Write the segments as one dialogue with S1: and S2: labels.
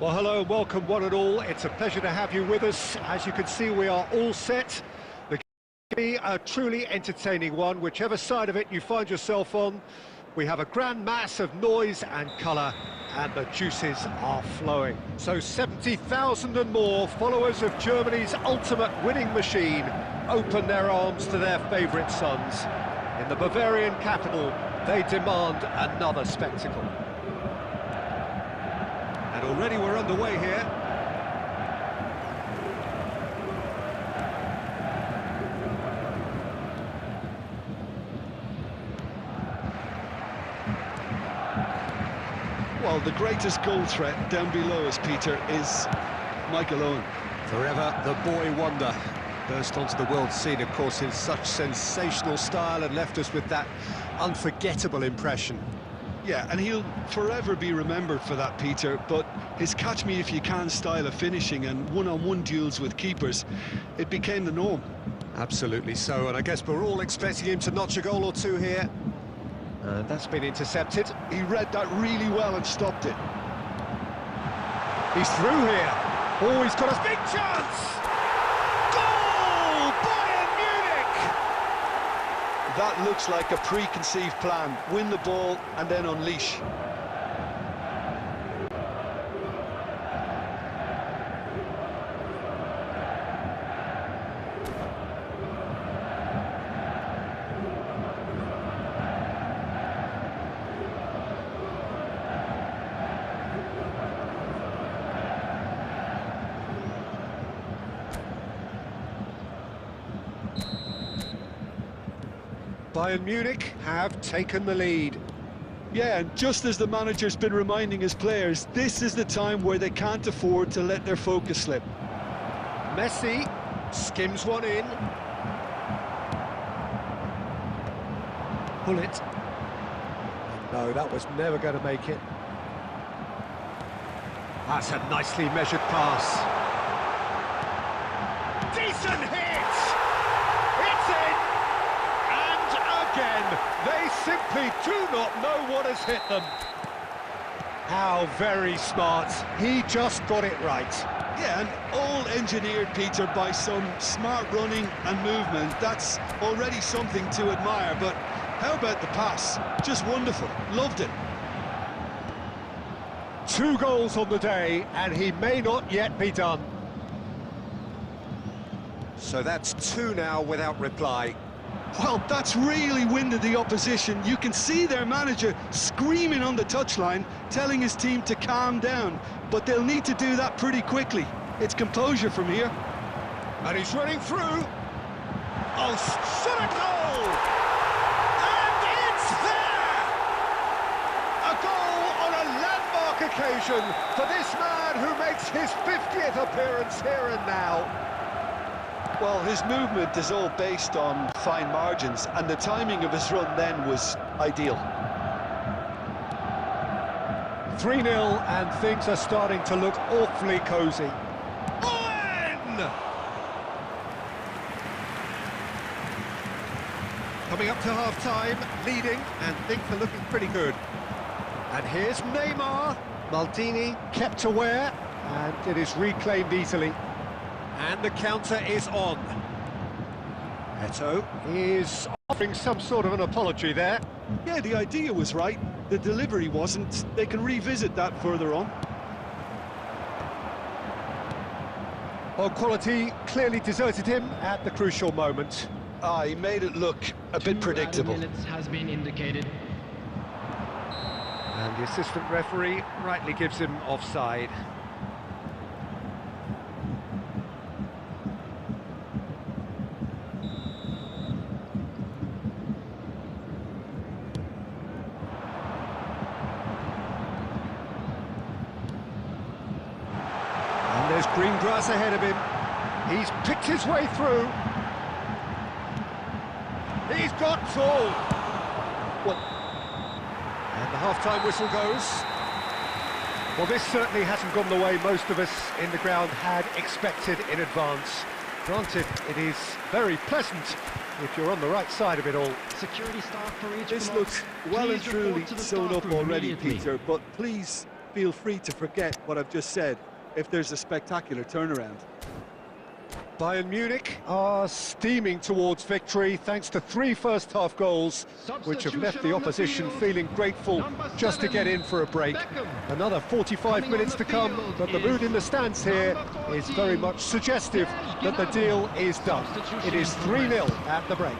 S1: Well, hello and welcome one and all. It's a pleasure to have you with us. As you can see, we are all set. The game will be a truly entertaining one, whichever side of it you find yourself on. We have a grand mass of noise and colour, and the juices are flowing. So 70,000 and more followers of Germany's ultimate winning machine open their arms to their favourite sons. In the Bavarian capital, they demand another spectacle. And already we're underway here.
S2: Well, the greatest goal threat down below us, Peter, is Michael Owen.
S1: Forever the boy wonder. Burst onto the world scene, of course, in such sensational style and left us with that unforgettable impression.
S2: Yeah, and he'll forever be remembered for that, Peter, but his catch-me-if-you-can style of finishing and one-on-one duels with keepers, it became the norm.
S1: Absolutely so, and I guess we're all expecting him to notch a goal or two here. And that's been intercepted.
S2: He read that really well and stopped it.
S1: He's through here. Oh, he's got a big chance! Goal! Bayern Munich!
S2: That looks like a preconceived plan. Win the ball and then unleash.
S1: Bayern Munich have taken the lead.
S2: Yeah, and just as the manager's been reminding his players, this is the time where they can't afford to let their focus slip.
S1: Messi skims one in. Pull it. No, that was never going to make it. That's a nicely measured pass. Decent hit! It's in! Again, they simply do not know what has hit them. How very smart. He just got it right.
S2: Yeah, and all engineered, Peter, by some smart running and movement. That's already something to admire, but how about the pass? Just wonderful. Loved it.
S1: 2 goals on the day, and he may not yet be done. So that's 2 now without reply.
S2: Well, that's really winded the opposition. You can see their manager screaming on the touchline, telling his team to calm down, but they'll need to do that pretty quickly. It's composure from here.
S1: And he's running through. Oh, shot a goal! And it's there! A goal on a landmark occasion for this man who makes his 50th appearance here and now.
S2: Well, his movement is all based on fine margins, and the timing of his run then was ideal.
S1: 3-0, and things are starting to look awfully cosy. Owen! Coming up to half-time, leading, and things are looking pretty good. And here's Neymar. Maldini kept aware, and it is reclaimed easily. And the counter is on. Eto'o is offering some sort of an apology there.
S2: Yeah, the idea was right. The delivery wasn't. They can revisit that further on.
S1: Well, quality clearly deserted him at the crucial moment.
S2: He made it look a bit predictable.
S3: 2 minutes has been indicated.
S1: And the assistant referee rightly gives him offside. There's green grass ahead of him. He's picked his way through. He's got full. Well, and the half-time whistle goes. Well, this certainly hasn't gone the way most of us in the ground had expected in advance. Granted, it is very pleasant if you're on the right side of it all.
S3: Security staff for each
S2: This
S3: block.
S2: looks well and
S3: Please report
S2: truly
S3: to the
S2: sewn
S3: staff
S2: up
S3: room
S2: already,
S3: immediately.
S2: Peter, but please feel free to forget what I've just said if there's a spectacular turnaround.
S1: Bayern Munich are steaming towards victory thanks to 3 first-half goals, which have left the opposition feeling grateful just to get in for a break. Another 45 minutes to come, but the mood in the stands here is very much suggestive that the deal is done. It is 3-0 at the break.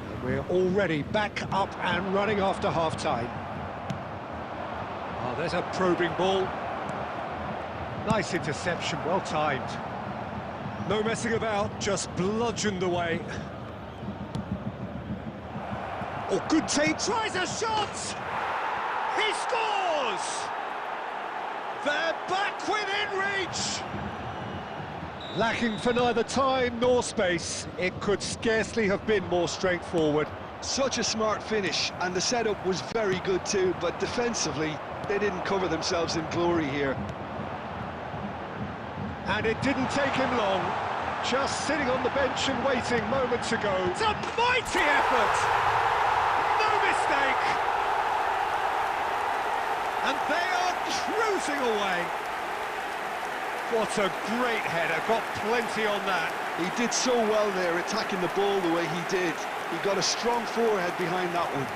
S1: And we're already back up and running after half-time. Oh, there's a probing ball. Nice interception, well timed. No messing about, just bludgeoned away. Oh, good take, tries a shot! He scores! They're back within reach! Lacking for neither time nor space, it could scarcely have been more straightforward.
S2: Such a smart finish, and the setup was very good too, but defensively, they didn't cover themselves in glory here.
S1: And it didn't take him long, just sitting on the bench and waiting moments ago. It's a mighty effort! No mistake! And they are cruising away. What a great header, got plenty on that.
S2: He did so well there, attacking the ball the way he did. He got a strong forehead behind that one.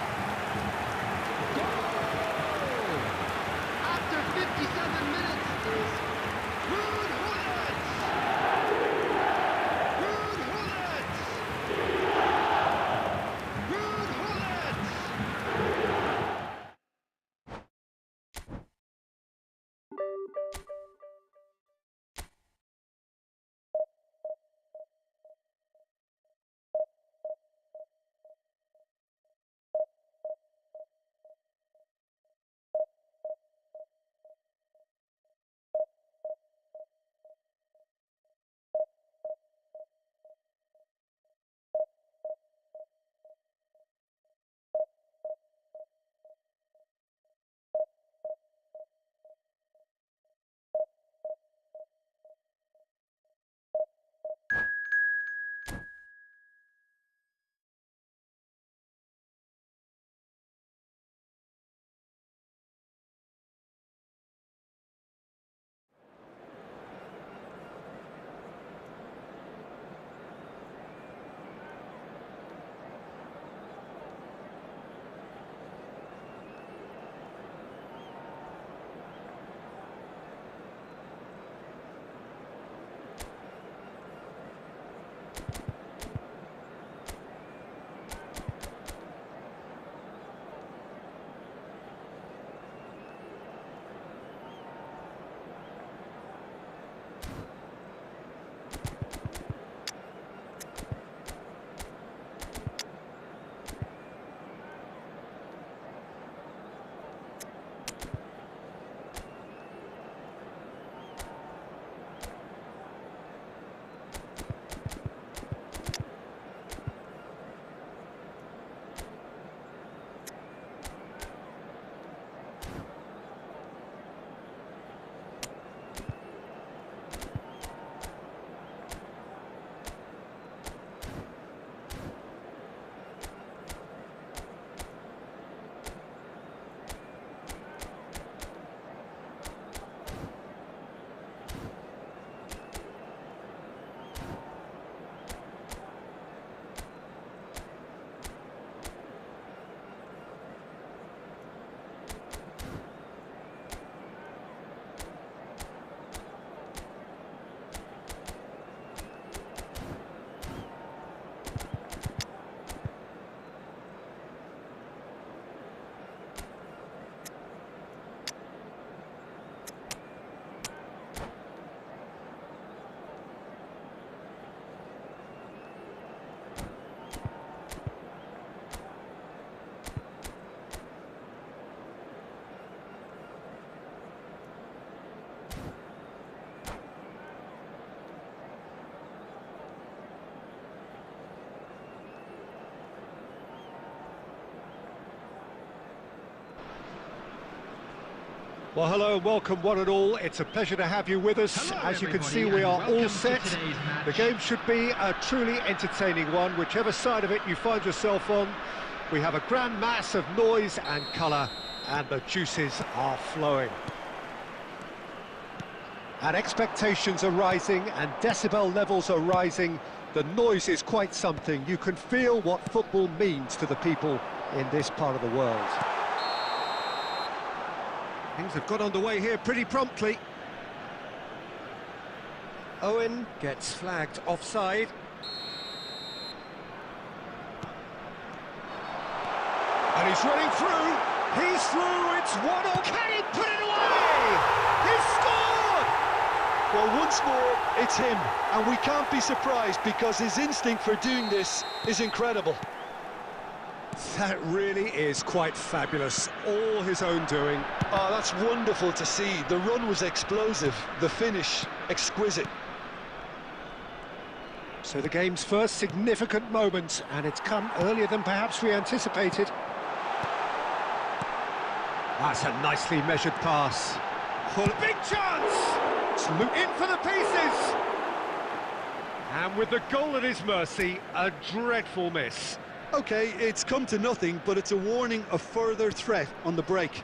S3: After 57 minutes is Ruud Gullit. Ruud Gullit. Ruud Gullit.
S1: Well, hello and welcome one and all. It's a pleasure to have you with us.
S3: Hello,
S1: as you can see,
S3: everybody,
S1: we are
S3: and
S1: all
S3: welcome
S1: set.
S3: to today's match.
S1: The game should be a truly entertaining one, whichever side of it you find yourself on. We have a grand mass of noise and colour, And the juices are flowing. And expectations are rising, and decibel levels are rising. The noise is quite something. You can feel what football means to the people in this part of the world. Things have got underway here pretty promptly. Owen gets flagged offside. And he's running through. He's through. It's 1-1. Can he put it away? He's scored!
S2: Well, once more, it's him. And we can't be surprised because his instinct for doing this is incredible.
S1: That really is quite fabulous. All his own doing.
S2: Oh, that's wonderful to see. The run was explosive. The finish, exquisite.
S1: So the game's first significant moment, and it's come earlier than perhaps we anticipated. That's a nicely measured pass. Full big chance! It's in for the pieces! And with the goal at his mercy, a dreadful miss.
S2: Okay, it's come to nothing, but it's a warning of further threat on the break.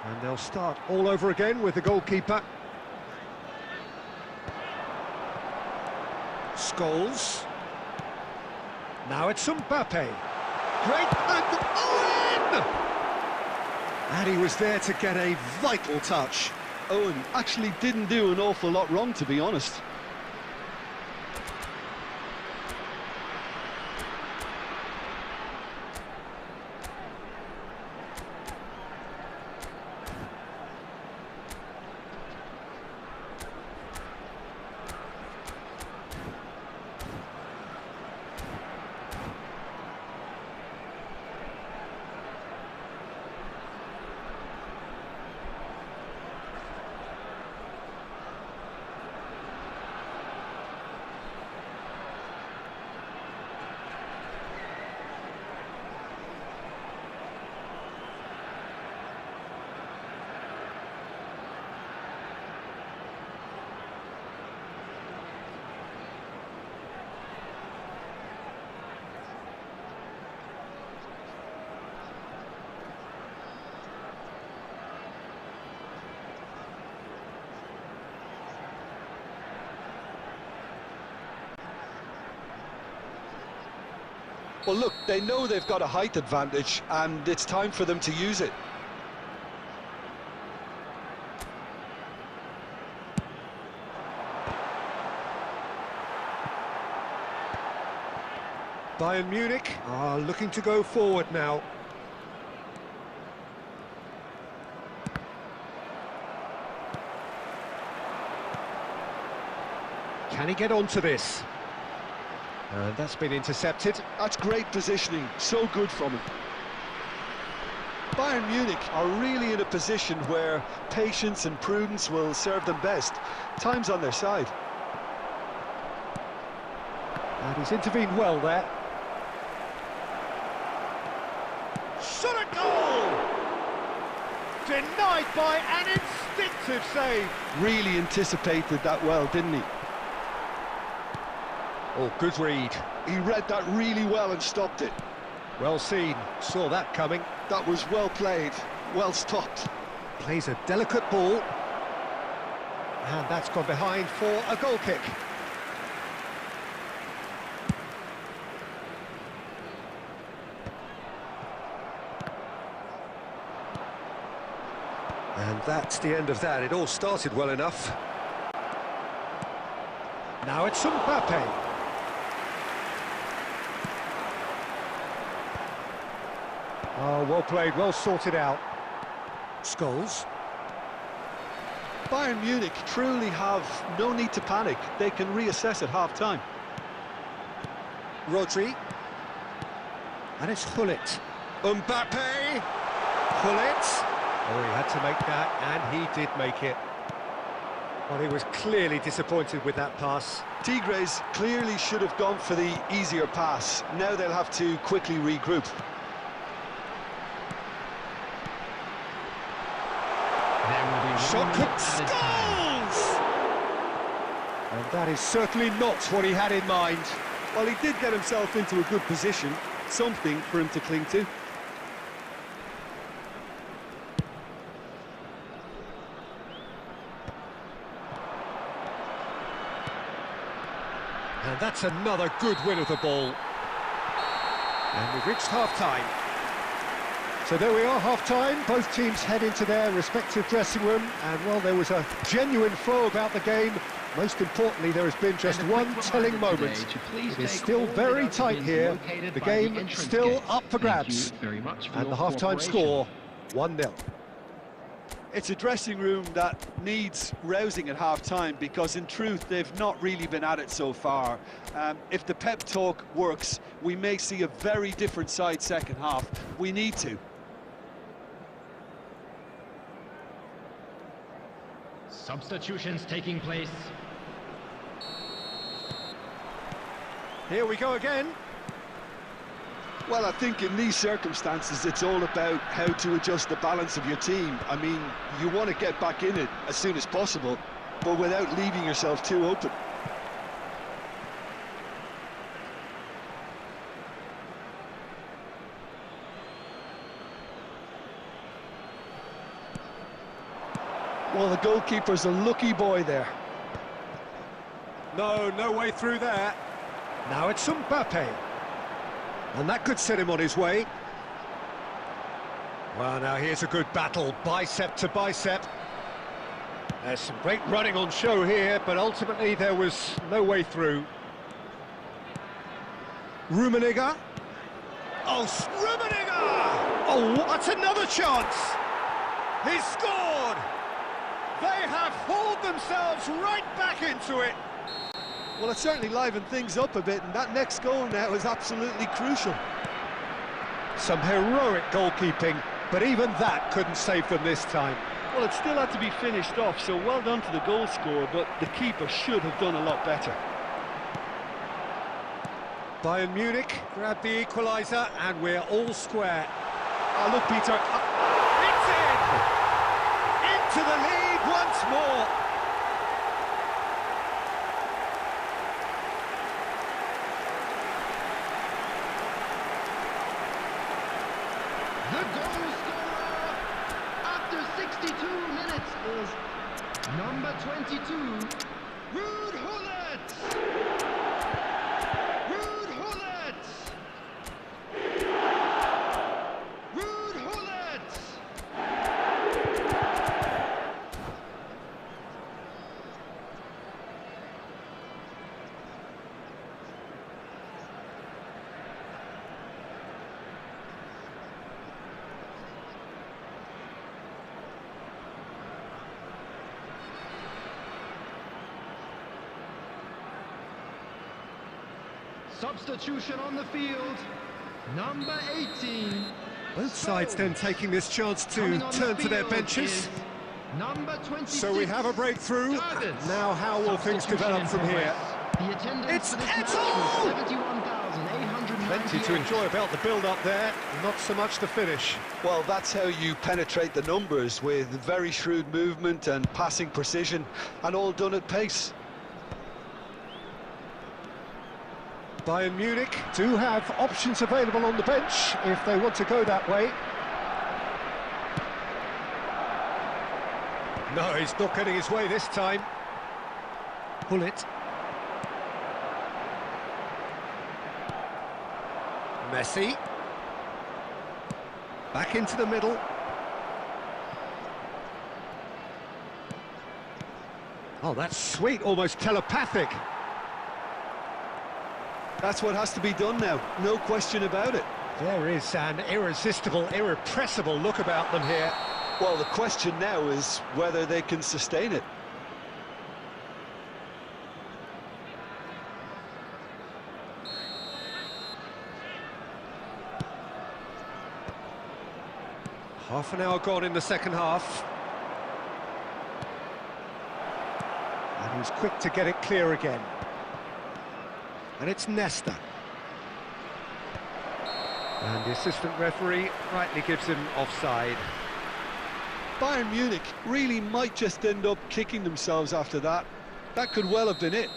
S1: And they'll start all over again with the goalkeeper. Scholes. Now it's Mbappe. Great, and Owen! And he was there to get a vital touch.
S2: Owen actually didn't do an awful lot wrong, to be honest. Well, look, they know they've got a height advantage, and it's time for them to use it.
S1: Bayern Munich are looking to go forward now. Can he get onto this? That's been intercepted.
S2: That's great positioning, so good from him. Bayern Munich are really in a position where patience and prudence will serve them best. Time's on their side.
S1: And he's intervened well there. Shot at goal! Denied by an instinctive save.
S2: Really anticipated that well, didn't he?
S1: Oh, good read.
S2: He read that really well and stopped it.
S1: Well seen, saw that coming.
S2: That was well played, well stopped.
S1: Plays a delicate ball. And that's gone behind for a goal kick. And that's the end of that. It all started well enough. Now it's Mbappe. Oh, well played, well sorted out. Scholes.
S2: Bayern Munich truly have no need to panic. They can reassess at half-time.
S1: Rodri. And it's Hullet. Mbappe. Hullet. Oh, he had to make that, and he did make it. Well, he was clearly disappointed with that pass.
S2: Tigres clearly should have gone for the easier pass. Now they'll have to quickly regroup.
S1: Shot could Scholes! And That is certainly not what he had in mind.
S2: Well, he did get himself into a good position, something for him to cling to.
S1: And that's another good win of the ball. And we've reached half-time. So there we are, half-time. Both teams head into their respective dressing room. And, well, there was a genuine flow about the game. Most importantly, there has been just one telling moment. It is still very tight here. The game still up for grabs. And the half-time score, 1-0.
S2: It's a dressing room that needs rousing at half-time because, in truth, they've not really been at it so far. If the pep talk works, we may see a very different side second half. We need to.
S4: Substitutions taking place.
S1: Here we go again.
S2: Well, I think in these circumstances, it's all about how to adjust the balance of your team. I mean, you want to get back in it as soon as possible, but without leaving yourself too open. Well, the goalkeeper's a lucky boy there.
S1: No way through there. Now it's Mbappe. And that could set him on his way. Well, now here's a good battle, bicep to bicep. There's some great running on show here, but ultimately there was no way through. Rummenigge. Oh, Rummenigge! Oh, that's another chance! He's scored! They have hauled themselves right back into it.
S2: Well, it certainly livened things up a bit, and that next goal now is absolutely crucial.
S1: Some heroic goalkeeping, but even that couldn't save them this time.
S2: Well, it still had to be finished off, so well done to the goal scorer, but the keeper should have done a lot better.
S1: Bayern Munich grab the equaliser, and we're all square.
S2: Oh, look, Peter.
S1: It's in! Into the lead once more.
S3: The goal scorer after 62 minutes is number 22, Ruud Gullit. Ruud Gullit. Ruud Gullit.
S4: Substitution on the field. Number 18.
S1: Both sides then taking this chance to turn to their benches.
S4: Number 26.
S1: So we have a breakthrough. Now how will things develop from here? It's Eto'o!
S4: 71,898.
S1: Plenty to enjoy about the build-up there, not so much the finish.
S2: Well, that's how you penetrate the numbers, with very shrewd movement and passing precision, and all done at pace.
S1: Bayern Munich do have options available on the bench if they want to go that way. No, he's not getting his way this time. Gullit. Messi. Back into the middle. Oh, that's sweet, almost telepathic.
S2: That's what has to be done now, no question about it.
S1: There is an irresistible, irrepressible look about them here.
S2: Well, the question now is whether they can sustain it.
S1: Half an hour gone in the second half. And he's quick to get it clear again. And it's Nesta. And the assistant referee rightly gives him offside.
S2: Bayern Munich really might just end up kicking themselves after that. That could well have been it.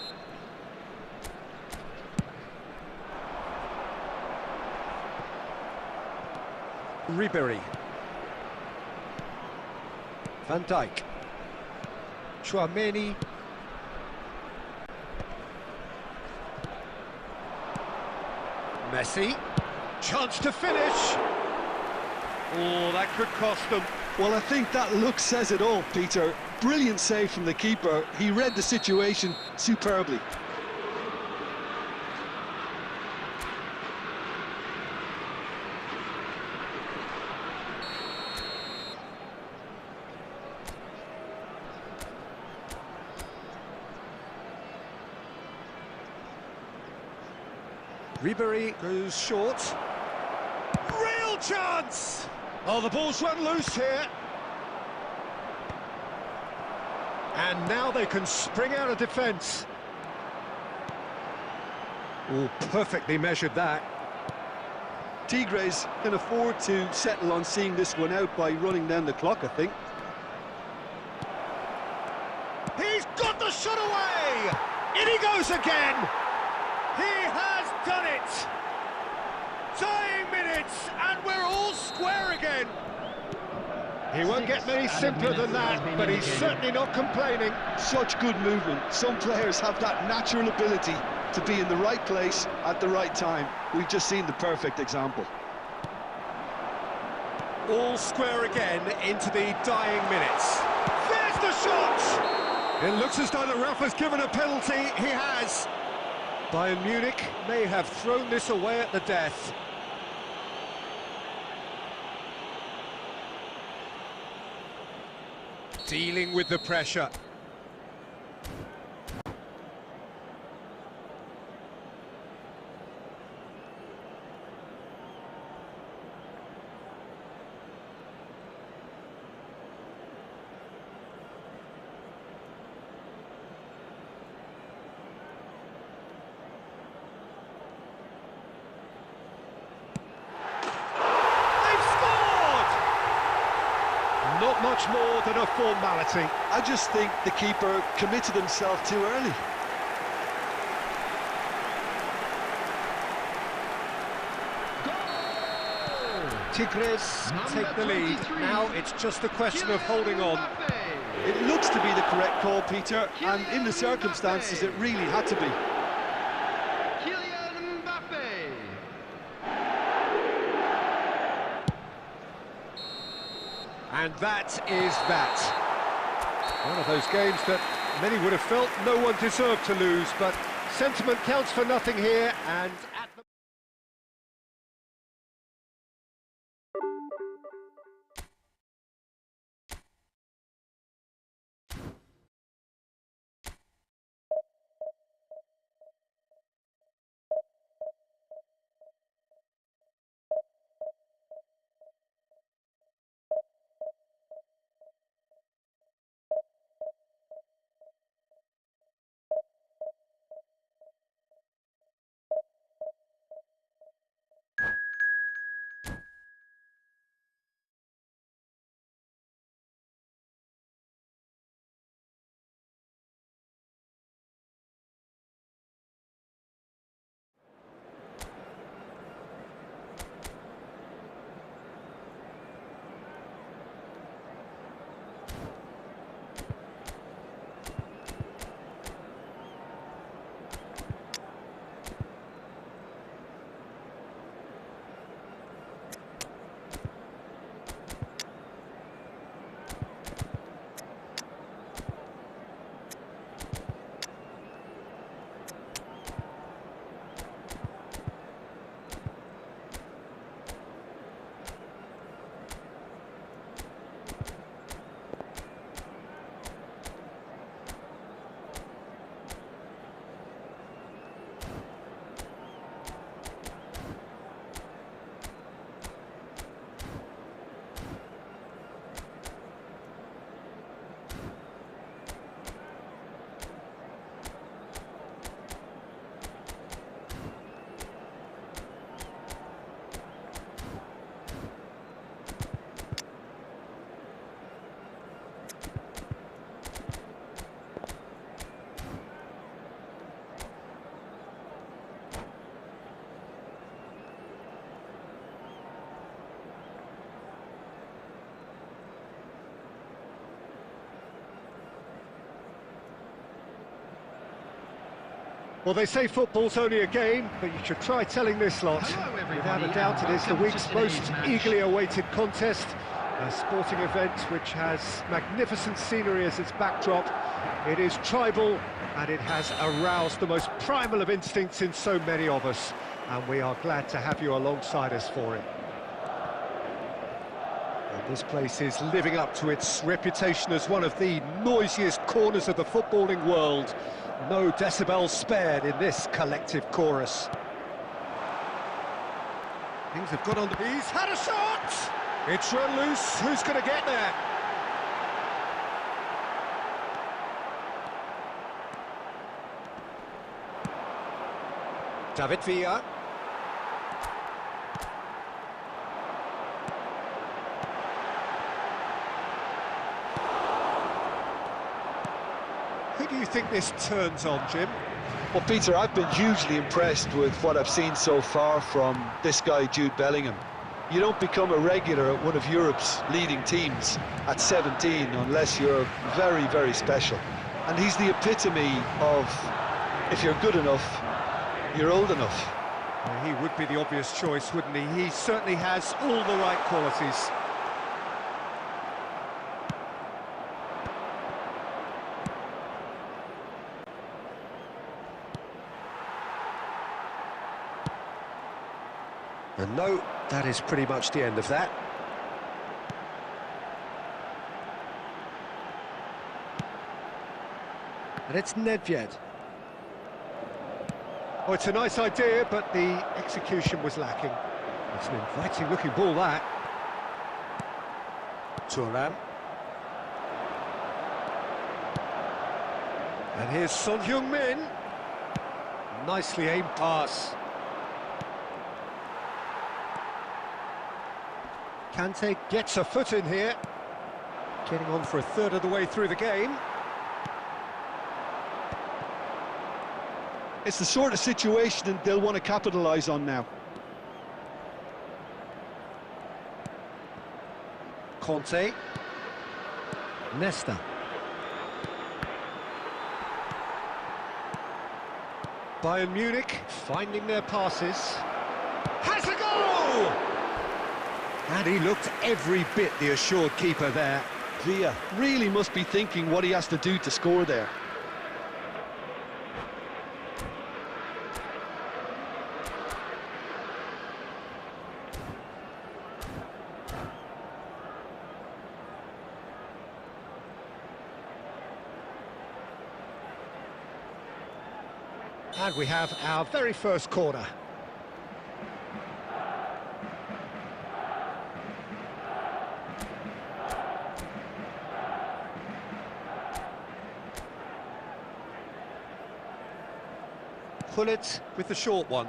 S1: Ribery. Van Dijk. Chouameni. Messi. Chance to finish. Oh, that could cost them.
S2: Well, I think that look says it all, Peter. Brilliant save from the keeper. He read the situation superbly.
S1: Ribery goes short. Real chance! Oh, the ball's run loose here. And now they can spring out of defence. Oh, perfectly measured that.
S2: Tigres can afford to settle on seeing this one out by running down the clock, I think.
S1: He's got the shot away! In he goes again! He has done it! Dying minutes, and we're all square again! He won't get many simpler than that, but he's certainly not complaining.
S2: Such good movement. Some players have that natural ability to be in the right place at the right time. We've just seen the perfect example.
S1: All square again into the dying minutes. There's the shot! It looks as though the ref has given a penalty. He has. Bayern Munich may have thrown this away at the death. Dealing with the pressure. Not much more than a formality.
S2: I just think the keeper committed himself too early.
S1: Tigres take the lead. Now it's just a question of holding on.
S2: It looks to be the correct call, Peter, and in the circumstances it really had to be.
S1: And that is that. One of those games that many would have felt no one deserved to lose, but sentiment counts for nothing here, and at the Well, they say football's only a game, but you should try telling this lot.
S4: Hello, everybody,
S1: Without a doubt, it is the
S4: welcome
S1: week's
S4: to
S1: most
S4: today's match.
S1: eagerly awaited contest. A sporting event which has magnificent scenery as its backdrop. It is tribal, and it has aroused the most primal of instincts in so many of us. And we are glad to have you alongside us for it. And this place is living up to its reputation as one of the noisiest corners of the footballing world. No decibels spared in this collective chorus. Things have got on. He's had a shot! It's run loose. Who's going to get there? David Villa. Who do you think this turns on, Jim?
S2: Well, Peter, I've been hugely impressed with what I've seen so far from this guy, Jude Bellingham. You don't become a regular at one of Europe's leading teams at 17 unless you're very, very special. And he's the epitome of, if you're good enough, you're old enough.
S1: Well, he would be the obvious choice, wouldn't he? He certainly has all the right qualities. And no, that is pretty much the end of that. And it's Nedved. Oh, it's a nice idea, but the execution was lacking. It's an inviting-looking ball, that. Thuram. And here's Son Heung-min. Nicely aimed pass. Kante gets a foot in here. Getting on for a third of the way through the game.
S2: It's the sort of situation that they'll want to capitalise on now.
S1: Conte. Nesta. Bayern Munich finding their passes. Has a goal! And he looked every bit the assured keeper there.
S2: Villa really must be thinking what he has to do to score there.
S1: And we have our very first corner. Pullet with the short one.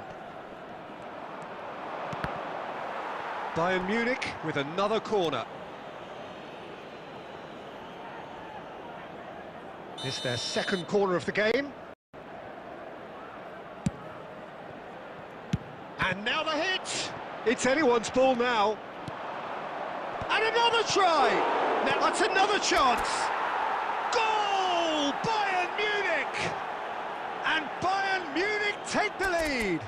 S1: Bayern Munich with another corner. This is their second corner of the game. And now the hit! It's anyone's ball now. And another try! Now that's another chance! Goal! Bayern Munich! And Bayern Munich take the lead!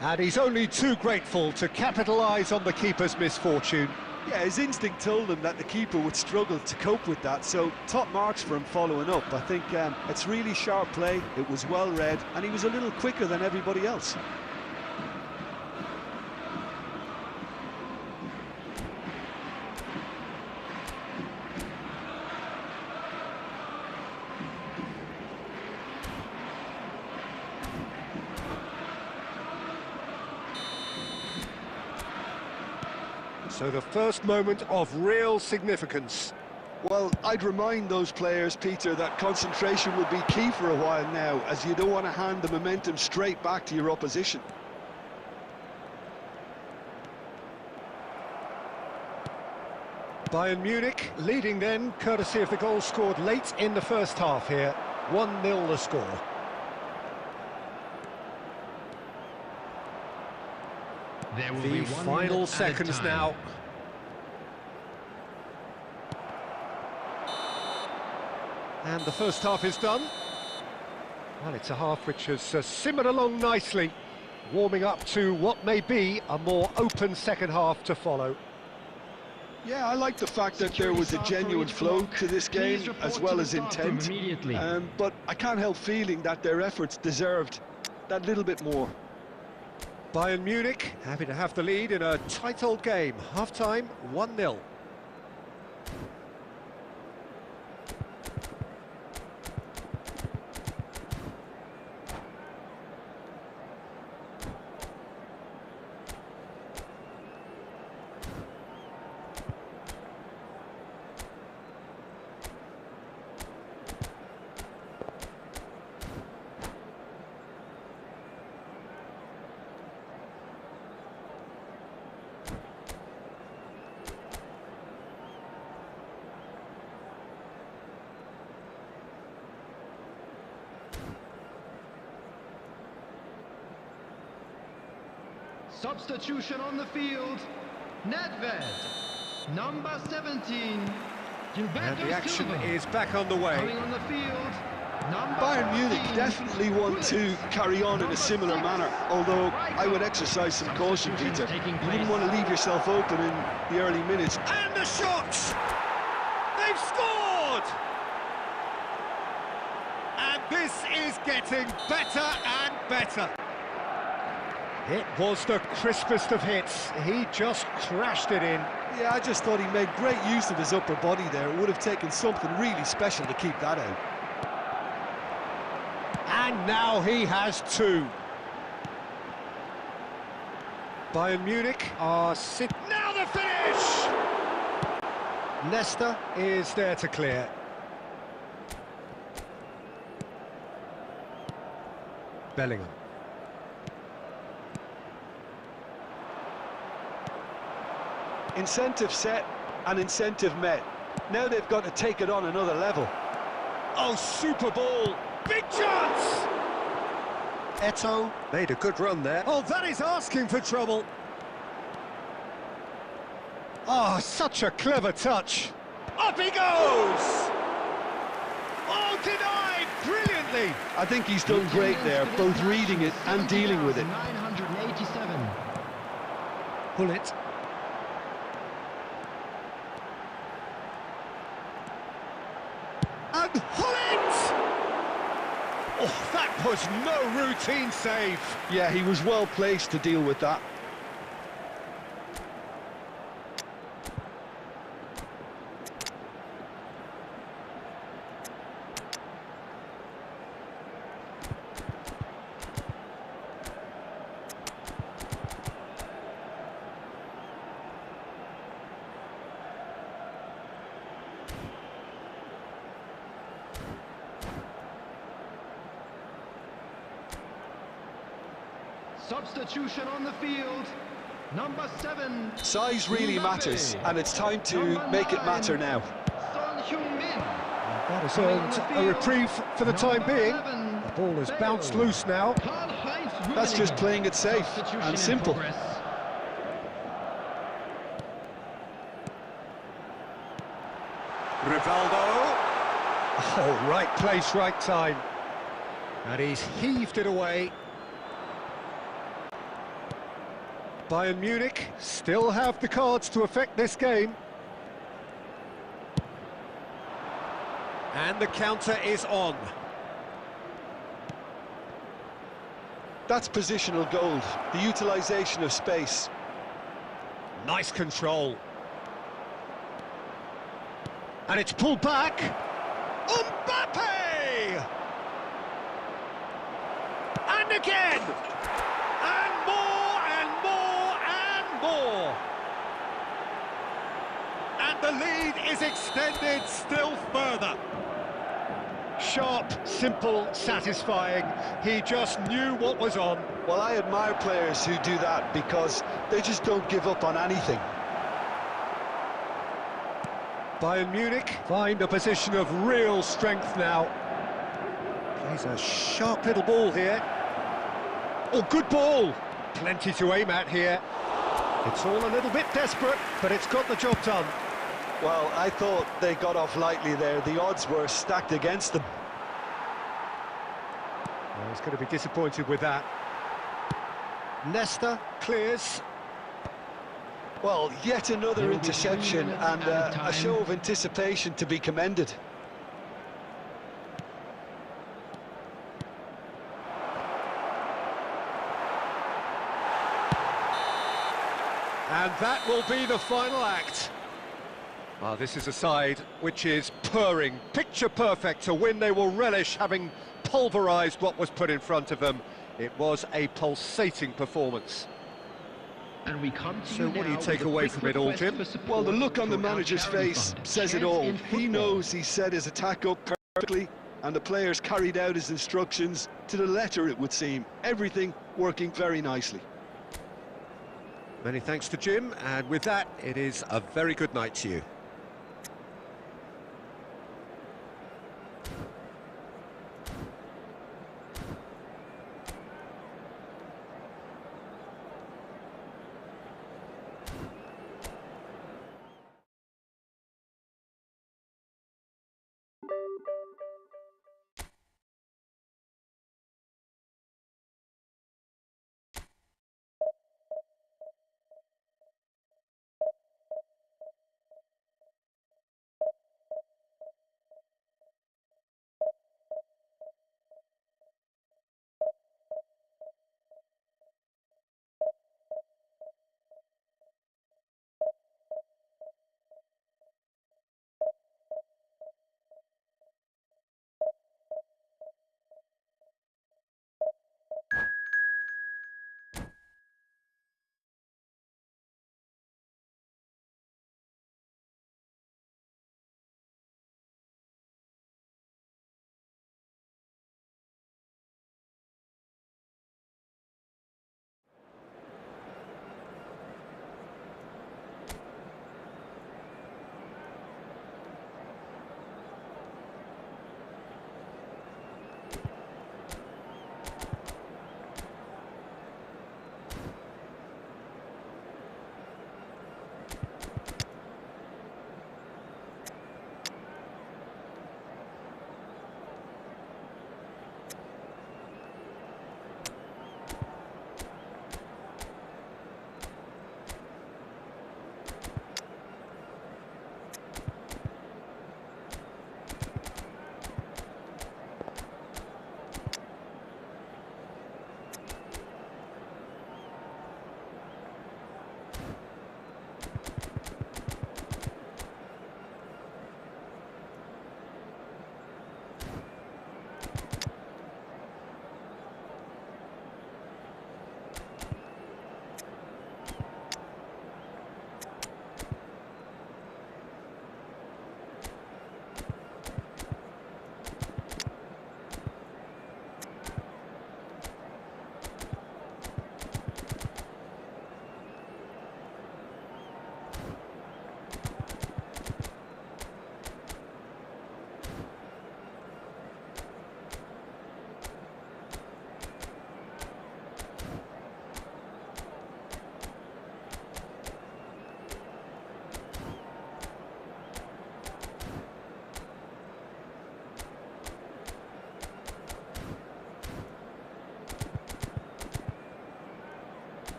S1: And he's only too grateful to capitalise on the keeper's misfortune.
S2: Yeah, his instinct told him that the keeper would struggle to cope with that, so top marks for him following up. I think it's really sharp play, it was well read, and he was a little quicker than everybody else.
S1: So the first moment of real significance.
S2: Well, I'd remind those players, Peter, that concentration will be key for a while now, as you don't want to hand the momentum straight back to your opposition.
S1: Bayern Munich leading then, courtesy of the goal scored late in the first half here. 1-0 the score.
S4: There will
S1: The
S4: be 1
S1: final
S4: minute at a
S1: seconds
S4: time.
S1: now. And the first half is done. Well, it's a half which has simmered along nicely, warming up to what may be a more open second half to follow.
S2: Yeah, I like the fact that there was a genuine flow to this game as well as intent. But I can't help feeling that their efforts deserved that little bit more.
S1: Bayern Munich happy to have the lead in a tight old game. Half-time, 1-0.
S4: Substitution on the field. Nedved, number 17.
S1: And the action is back on the way.
S4: Coming on the field.
S2: Bayern Munich definitely want to carry on in a similar manner, although I would exercise some caution, Peter. You wouldn't want to leave yourself open in the early minutes.
S1: And the shot! They've scored! And this is getting better and better. It was the crispest of hits. He just crashed it in.
S2: Yeah, I just thought he made great use of his upper body there. It would have taken something really special to keep that out.
S1: And now he has two. Bayern Munich are sit. Now the finish! Leicester is there to clear. Bellingham.
S2: Incentive set and incentive met. Now they've got to take it on another level.
S1: Oh, super ball! Big chance! Eto'o made a good run there. Oh, that is asking for trouble. Oh, such a clever touch. Up he goes! Oh, denied brilliantly!
S2: I think he's done great there, both reading it and dealing with it.
S4: 987.
S1: Pull it. And Hullet! Oh, that was no routine save.
S2: Yeah, he was well placed to deal with that.
S4: Substitution on the field. Number 7.
S2: Size really matters, and it's time to make it matter now.
S4: Son Heung-min.
S1: That has earned a reprieve for the time being. The ball has bounced loose now.
S2: That's just playing it safe and simple.
S1: Rivaldo. Oh, right place, right time. And he's heaved it away. Bayern Munich still have the cards to affect this game. And the counter is on.
S2: That's positional gold, the utilisation of space.
S1: Nice control. And it's pulled back. Mbappe! And again! And more, and more, and more! And the lead is extended still further. Sharp, simple, satisfying. He just knew what was on.
S2: Well, I admire players who do that because they just don't give up on anything.
S1: Bayern Munich find a position of real strength now. Plays a sharp little ball here. Oh, good ball! Plenty to aim at here. It's all a little bit desperate, but it's got the job done.
S2: Well, I thought they got off lightly there. The odds were stacked against them.
S1: He's going to be disappointed with that. Nesta clears.
S2: Well, yet another interception and a show of anticipation to be commended.
S1: And that will be the final act. Ah, this is a side which is purring, picture perfect. To win, they will relish having pulverised what was put in front of them. It was a pulsating performance.
S4: And we come to
S1: So what do you take away from it all, Jim?
S2: Well, the look on the manager's face says it all. He knows he set his attack up perfectly, and the players carried out his instructions to the letter, it would seem. Everything working very nicely.
S1: Many thanks to Jim, and with that, it is a very good night to you.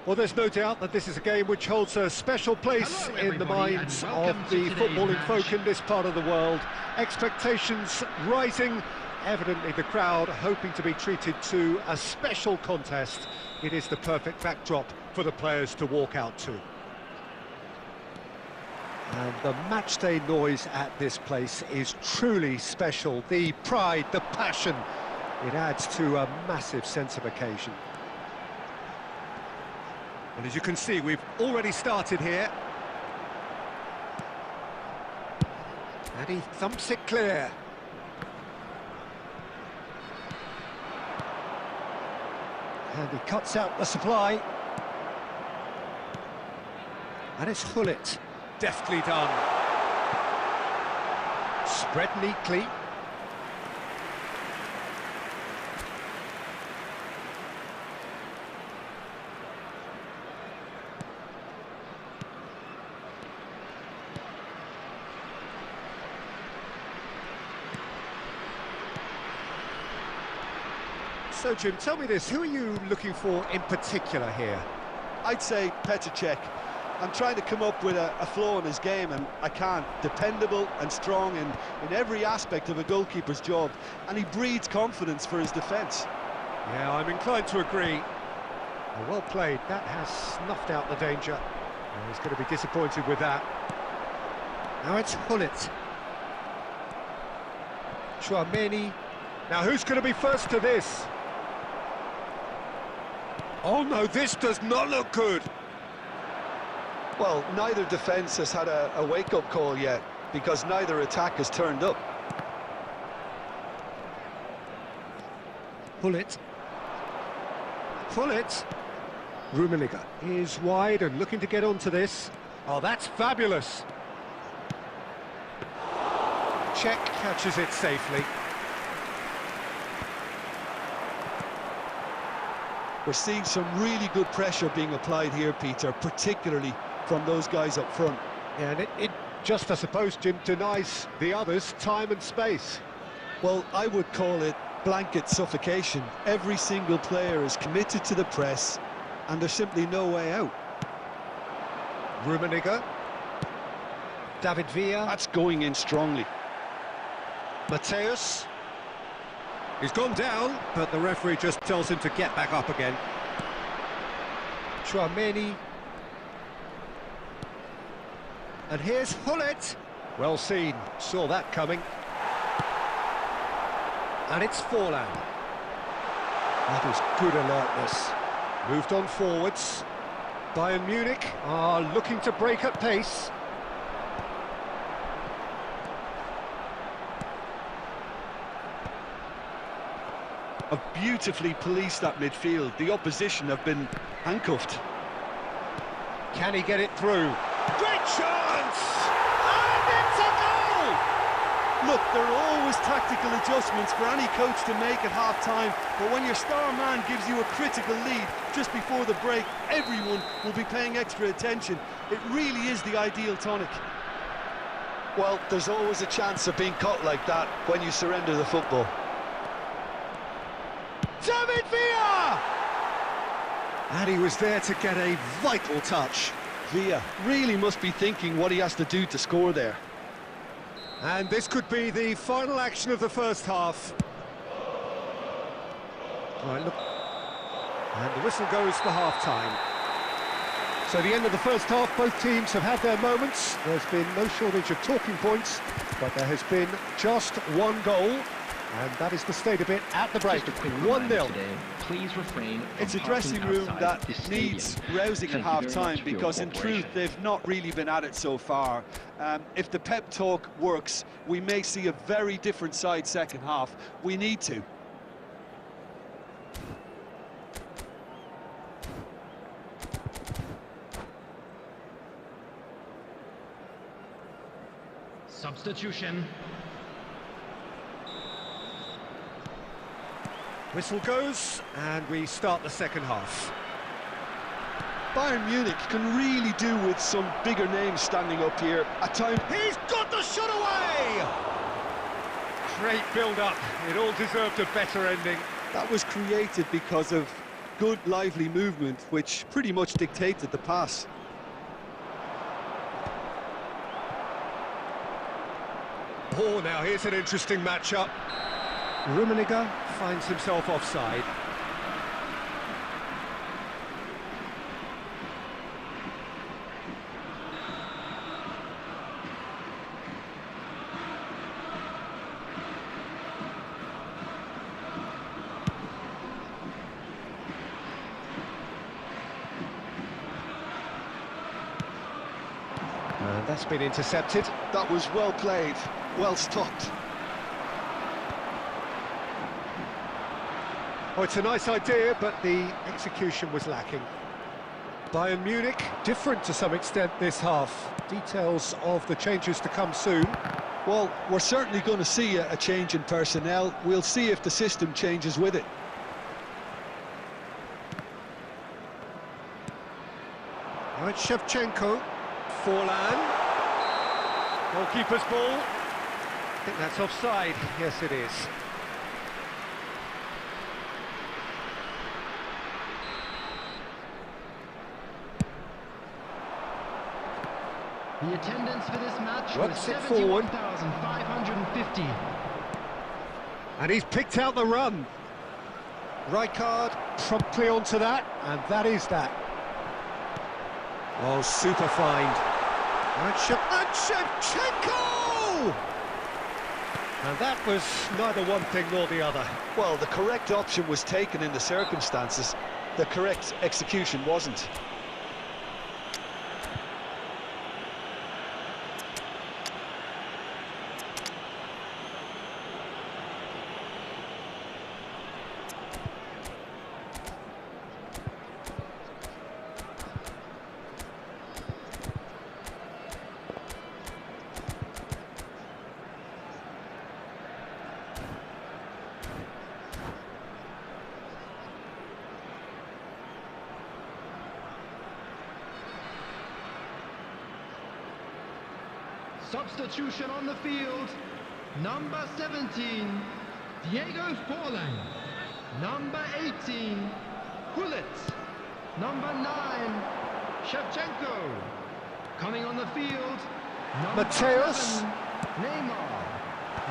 S1: Well, there's no doubt that this is a game which holds a special place in the minds of the footballing folk in this part of the world. Expectations rising, evidently the crowd hoping to be treated to a special contest. It is the perfect backdrop for the players to walk out to. And the matchday noise at this place is truly special. The pride, the passion, it adds to a massive sense of occasion. And as you can see, we've already started here. And he thumps it clear. And he cuts out the supply. And it's Hullet. Deftly done. Spread neatly. So, Jim, tell me this, who are you looking for in particular here?
S2: I'd say Petr Cech. I'm trying to come up with a flaw in his game, and I can't. Dependable and strong in every aspect of a goalkeeper's job, and he breeds confidence for his defence.
S1: Yeah, I'm inclined to agree. Well played, that has snuffed out the danger. He's going to be disappointed with that. Now it's Hullet. Chouameni. Now who's going to be first to this? Oh no, this does not look good.
S2: Well, neither defence has had a wake-up call yet, because neither attack has turned up.
S1: Hullet. Rummenigge is wide and looking to get onto this. Oh, that's fabulous. Cech catches it safely.
S2: We're seeing some really good pressure being applied here, Peter, particularly from those guys up front.
S1: Yeah, and it just, I suppose, Jim, denies the others time and space.
S2: Well, I would call it blanket suffocation. Every single player is committed to the press, and there's simply no way out.
S1: Rummenigge. David Villa.
S2: That's going in strongly.
S1: Mateus. He's gone down, but the referee just tells him to get back up again. Chouameni. And here's Hullet. Well seen, saw that coming. And it's Forlan. That is good alertness. Moved on forwards. Bayern Munich are looking to break at pace.
S2: Have beautifully policed that midfield. The opposition have been handcuffed.
S1: Can he get it through? Great chance! And it's a goal!
S2: Look, there are always tactical adjustments for any coach to make at half-time, but when your star man gives you a critical lead just before the break, everyone will be paying extra attention. It really is the ideal tonic. Well, there's always a chance of being caught like that when you surrender the football.
S1: David Villa! And he was there to get a vital touch.
S2: Villa really must be thinking what he has to do to score there.
S1: And this could be the final action of the first half. All right, look. And the whistle goes for half-time. So the end of the first half, both teams have had their moments. There's been no shortage of talking points, but there has been just one goal. And that is the state of it at the break. 1-0.
S5: Please refrain.
S2: It's a dressing room that needs rousing at half-time, because in truth they've not really been at it so far. If the pep talk works, we may see a very different side second half. We need to.
S4: Substitution.
S1: Whistle goes, and we start the second half.
S2: Bayern Munich can really do with some bigger names standing up here. At times,
S1: He's got the shot away! Great build-up. It all deserved a better ending.
S2: that was created because of good, lively movement, which pretty much dictated the pass.
S1: Oh, now here's an interesting matchup. Rummenigge finds himself offside. And that's been intercepted.
S2: That was well played, well stopped.
S1: Oh, it's a nice idea, but the execution was lacking. Bayern Munich, different to some extent this half. Details of the changes to come soon.
S2: Well, we're certainly going to see a change in personnel. We'll see if the system changes with it.
S1: Now it's Shevchenko. Forlan. Goalkeeper's ball. I think that's offside. Yes, it is.
S4: The attendance for this match was
S1: Works it forward.
S4: 71,550.
S1: And he's picked out the run. Rijkaard promptly onto that, and that is that. Oh, super find. And Shevchenko! And that was neither one thing nor the other.
S2: Well, the correct option was taken in the circumstances. The correct execution wasn't.
S4: Substitution on the field. Number 17, Diego Forlan. Number 18, Gullit. Number 9, Shevchenko. Coming on the field, number
S1: Mateus.
S4: 7, Neymar.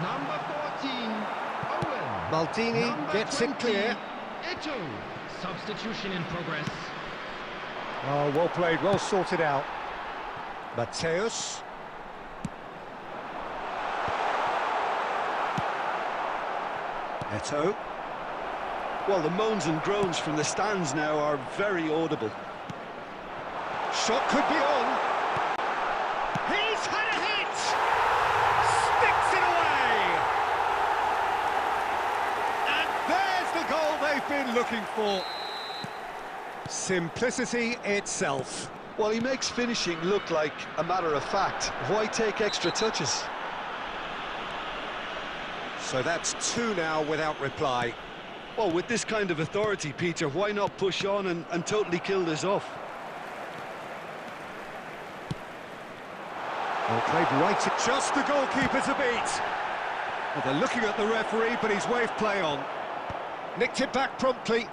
S4: Number 14, Owen.
S1: Maldini
S4: Number
S1: gets
S4: 20,
S1: it clear.
S4: Eto'o. Substitution in progress.
S1: Oh, well played, well sorted out. Mateus. Eto'o.
S2: Well, the moans and groans from the stands now are very audible.
S1: Shot could be on. He's had a hit! Sticks it away! And there's the goal they've been looking for. Simplicity itself.
S2: Well, he makes finishing look like a matter of fact. Why take extra touches?
S1: So that's 2 now without reply.
S2: Well, with this kind of authority, Peter, why not push on and totally kill this off?
S1: Well played right to just the goalkeeper to beat. Well, they're looking at the referee, but he's waved play on. Nicked it back promptly.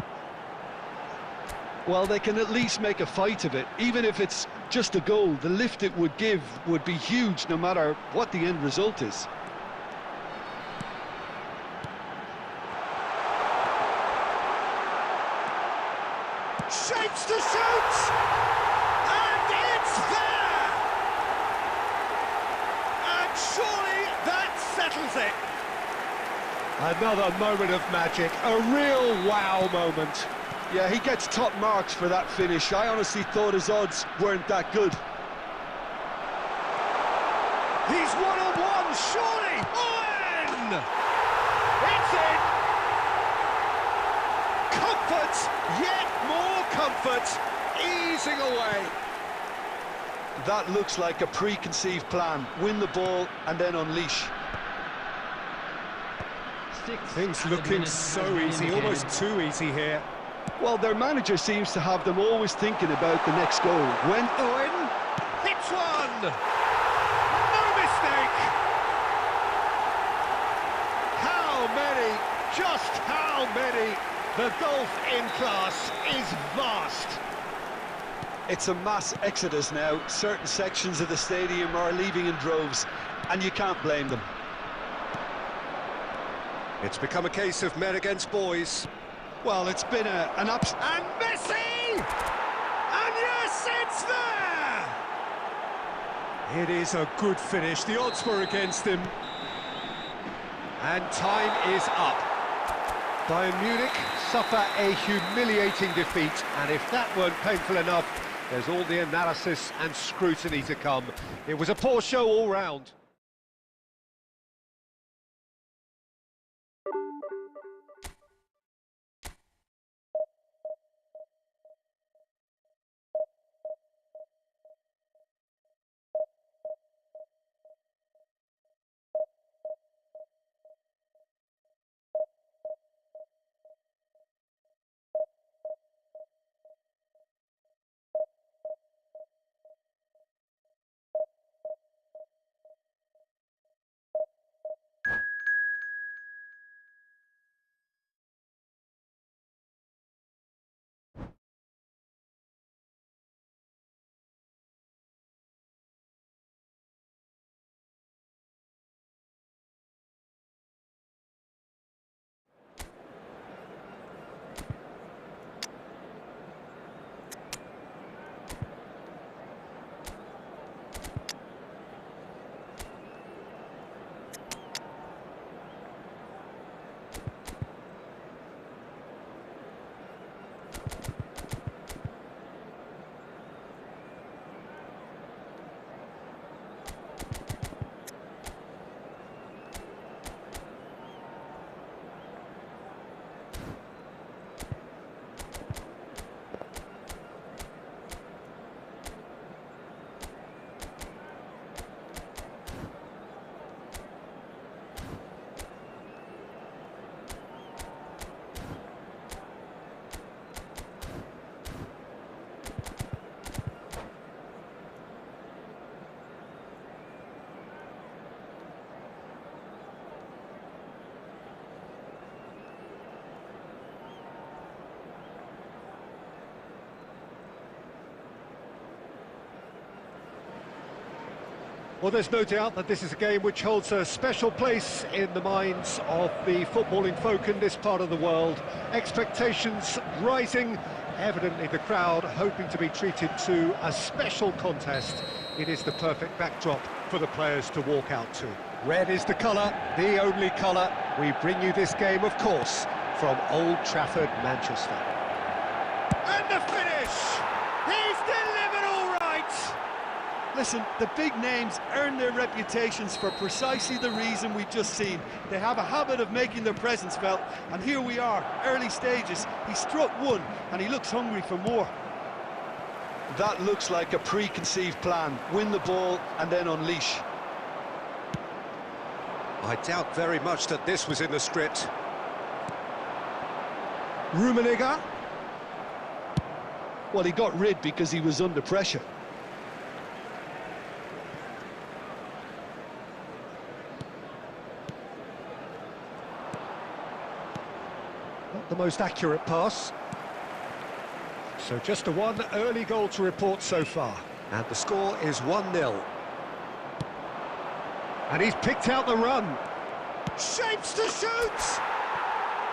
S2: Well, they can at least make a fight of it. Even if it's just a goal, the lift it would give would be huge no matter what the end result is.
S1: Shapes to shoot! And it's there! And surely that settles it. Another moment of magic, a real wow moment.
S2: Yeah, he gets top marks for that finish. I honestly thought his odds weren't that good.
S1: He's one-on-one, surely! Owen! It's in! Comfort, yet more comfort, easing away.
S2: That looks like a preconceived plan. Win the ball and then unleash.
S1: Things looking so easy, almost too easy here.
S2: Well, their manager seems to have them always thinking about the next goal. When
S1: Owen hits one! No mistake! How many, just how many? The gulf in class is vast.
S2: it's a mass exodus now, certain sections of the stadium are leaving in droves, and you can't blame them.
S1: It's become a case of men against boys.
S2: Well, it's been an ups...
S1: And Messi! And yes, it's there! It is a good finish. The odds were against him. And time is up. Bayern Munich suffer a humiliating defeat, and if that weren't painful enough, there's all the analysis and scrutiny to come. It was a poor show all round. Well, there's no doubt that this is a game which holds a special place in the minds of the footballing folk in this part of the world. Expectations rising, evidently the crowd hoping to be treated to a special contest. It is the perfect backdrop for the players to walk out to. Red is the colour, the only colour. We bring you this game, of course, from Old Trafford, Manchester. And the finish! He's delivered all right!
S2: Listen, the big names earn their reputations for precisely the reason we've just seen. They have a habit of making their presence felt, and here we are, early stages. He struck one, and he looks hungry for more. That looks like a preconceived plan. Win the ball, and then unleash.
S1: I doubt very much that this was in the script. Rummenigge.
S2: Well, he got rid because he was under pressure.
S1: Not the most accurate pass. So just a one early goal to report so far. And the score is 1-0. And he's picked out the run. Shapes to shoot!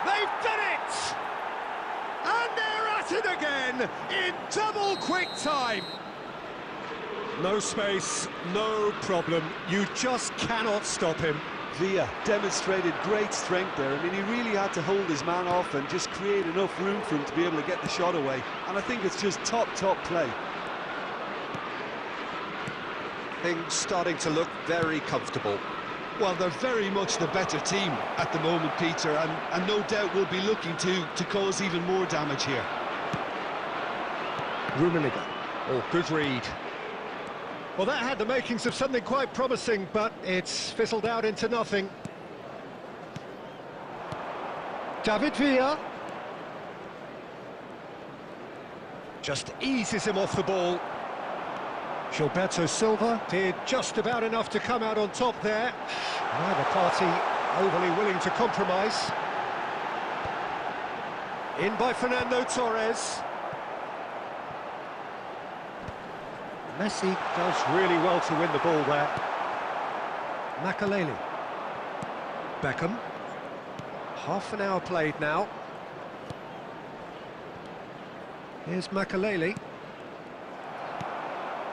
S1: They've done it! And they're at it again in double quick time. No space, no problem. You just cannot stop him.
S2: Villa demonstrated great strength there. I mean, he really had to hold his man off and just create enough room for him to be able to get the shot away. And I think it's just top play.
S1: Things starting to look very comfortable.
S2: Well, they're very much the better team at the moment, Peter, and no doubt will be looking to cause even more damage here.
S1: Rummenigge. Oh, good read. Well, that had the makings of something quite promising, but it's fizzled out into nothing. David Villa. Just eases him off the ball. Gilberto Silva did just about enough to come out on top there. Neither party overly willing to compromise. In by Fernando Torres. Messi does really well to win the ball there. Makaleli. Beckham. Half an hour played now. Here's Makaleli.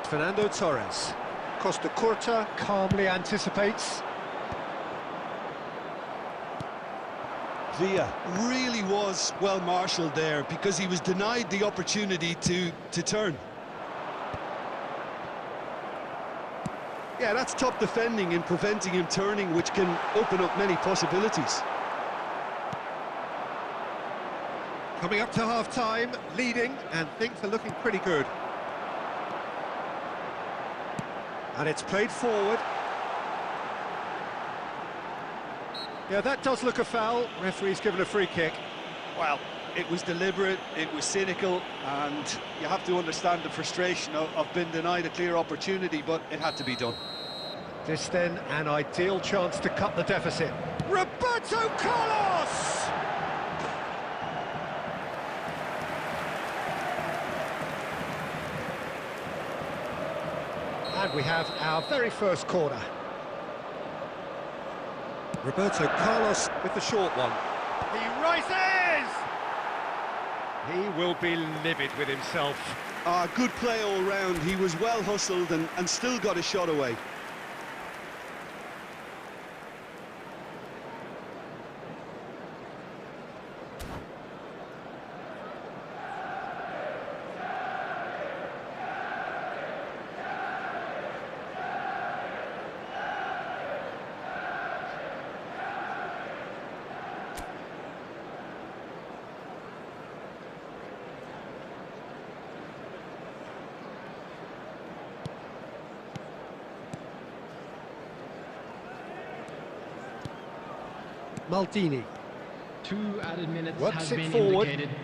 S1: Fernando Torres. Costa Curta calmly anticipates.
S2: Villa really was well marshalled there because he was denied the opportunity to turn. Yeah, that's top defending in preventing him turning, which can open up many possibilities.
S1: Coming up to half-time, leading, and things are looking pretty good. And it's played forward. Yeah, that does look a foul. Referee's given a free kick.
S2: Well, it was deliberate, it was cynical, and you have to understand the frustration of being denied a clear opportunity, but it had to be done.
S1: This then, an ideal chance to cut the deficit. Roberto Carlos! And we have our very first corner. Roberto Carlos with the short one. He rises! He will be livid with himself.
S2: Good play all round. He was well hustled and still got a shot away.
S1: Maldini.
S4: 2 added minutes
S1: Works
S4: has
S1: it
S4: been
S1: forward.
S4: indicated.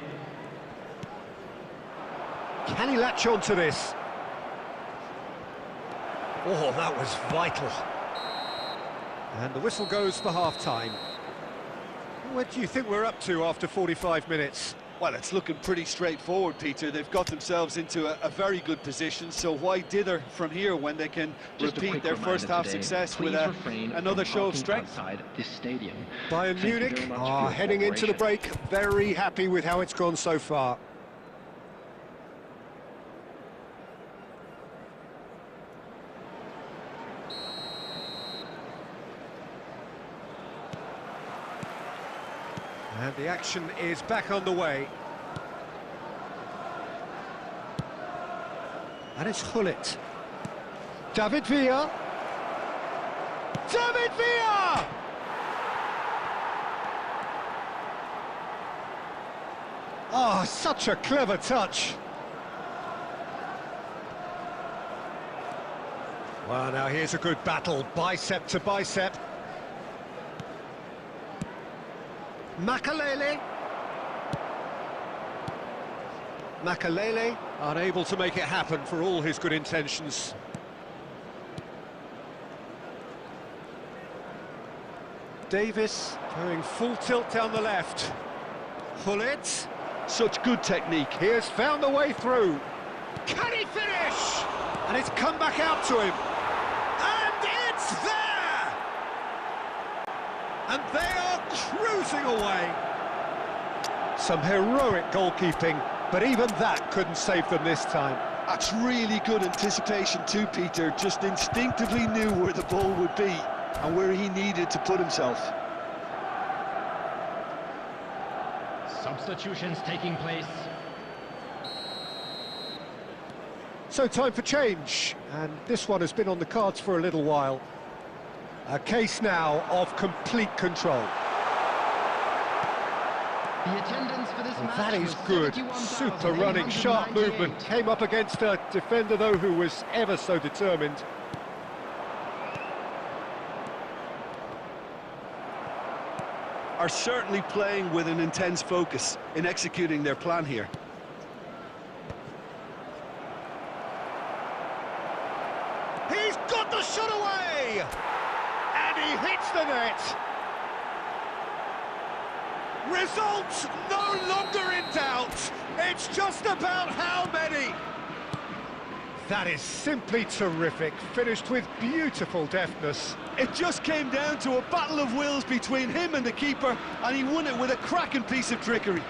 S1: Can he latch on to this? Oh, that was vital. And the whistle goes for half-time. What do you think we're up to after 45 minutes?
S2: Well, it's looking pretty straightforward, Peter. They've got themselves into a very good position, so why dither from here when they can repeat their first half success with another show of strength?
S5: Outside this stadium.
S1: Bayern Munich are heading into the break, very happy with how it's gone so far. And the action is back on the way. And it's Gullit. David Villa. David Villa! Oh, such a clever touch. Well, now here's a good battle, bicep to bicep. Makalele. Makalele unable to make it happen for all his good intentions. Davis going full tilt down the left. Gullit.
S2: Such good technique.
S1: He has found the way through. Can he finish? And it's come back out to him. And it's there! And they are cruising away. Some heroic goalkeeping, but even that couldn't save them this time.
S2: That's really good anticipation too, Peter. Just instinctively knew where the ball would be and where he needed to put himself.
S4: Substitutions taking place.
S1: So time for change, and this one has been on the cards for a little while. A case now of complete control.
S4: The attendance for this match
S1: That is
S4: was
S1: good, super running, sharp
S4: 71,898.
S1: movement. Came up against a defender, though, who was ever so determined.
S2: Are certainly playing with an intense focus in executing their plan here.
S1: He's got the shot away! And he hits the net! Results no longer in doubt! It's just about how many! That is simply terrific, finished with beautiful deftness.
S2: It just came down to a battle of wills between him and the keeper, and he won it with a cracking piece of trickery.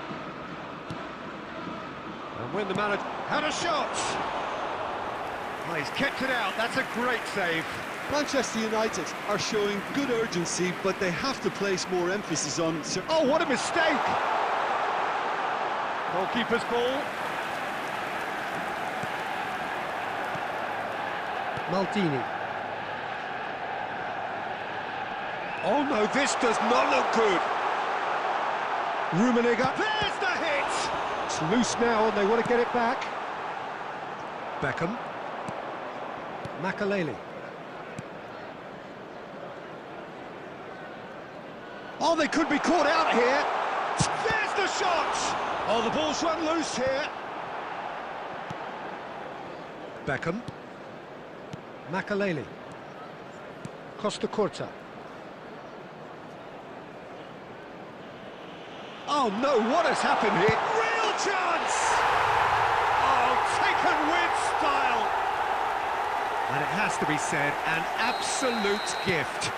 S1: And when the manager had a shot! Oh, he's kept it out, that's a great save.
S2: Manchester United are showing good urgency, but they have to place more emphasis on...
S1: Oh, what a mistake! Goalkeeper's ball. Maldini. Oh no, this does not look good. Rummenigge. There's the hit! It's loose now and they want to get it back. Beckham. Makalele. Oh, they could be caught out here. There's the shot! Oh, the ball's run loose here. Beckham. Makalele. Costa Curta. Oh no, what has happened here? Real chance! Oh, taken with style! And it has to be said, an absolute gift.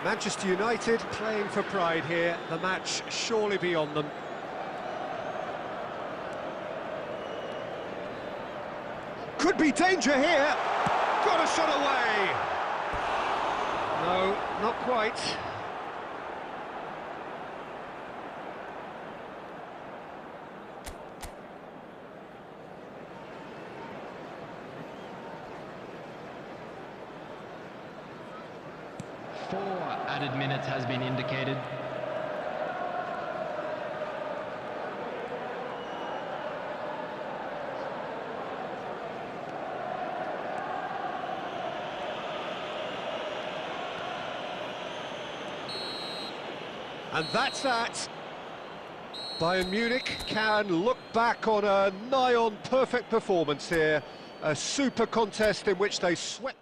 S1: Manchester United playing for pride here, the match surely beyond them. Could be danger here. Got a shot away. No, not quite.
S4: Four added minutes has been indicated.
S1: And that's that. Bayern Munich can look back on a nigh-on perfect performance here. A super contest in which they swept...